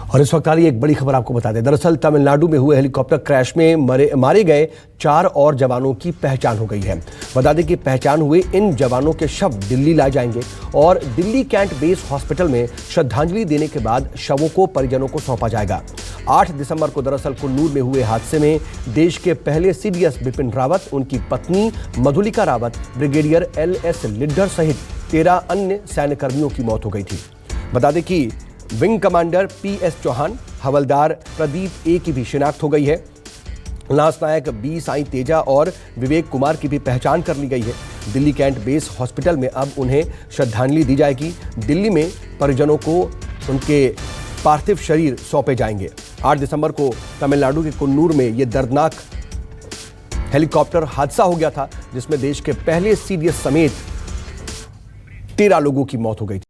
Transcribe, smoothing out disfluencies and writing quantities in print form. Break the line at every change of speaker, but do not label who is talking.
और इस वक्त एक बड़ी खबर आपको बता दें। दरअसल तमिलनाडु में हुए हेलीकॉप्टर क्रैश में मारे गए 4 और जवानों की पहचान हो गई है। बता दें कि पहचान हुए इन जवानों के शव दिल्ली लाए जाएंगे और दिल्ली कैंट बेस हॉस्पिटल में श्रद्धांजलि देने के बाद शवों को परिजनों को सौंपा जाएगा। 8 दिसंबर को दरअसल कुन्नूर में हुए हादसे में देश के पहले सीडीएस बिपिन रावत, उनकी पत्नी मधुलिका रावत, ब्रिगेडियर LS लिड्डर सहित 13 अन्य सैन्य कर्मियों की मौत हो गई थी। बता दें कि विंग कमांडर PS चौहान, हवलदार प्रदीप A की भी शिनाख्त हो गई है। लांस नायक B साई तेजा और विवेक कुमार की भी पहचान कर ली गई है। दिल्ली कैंट बेस हॉस्पिटल में अब उन्हें श्रद्धांजलि दी जाएगी। दिल्ली में परिजनों को उनके पार्थिव शरीर सौंपे जाएंगे। 8 दिसंबर को तमिलनाडु के कुन्नूर में यह दर्दनाक हेलीकॉप्टर हादसा हो गया था, जिसमें देश के पहले CDS समेत 13 लोगों की मौत हो गई थी।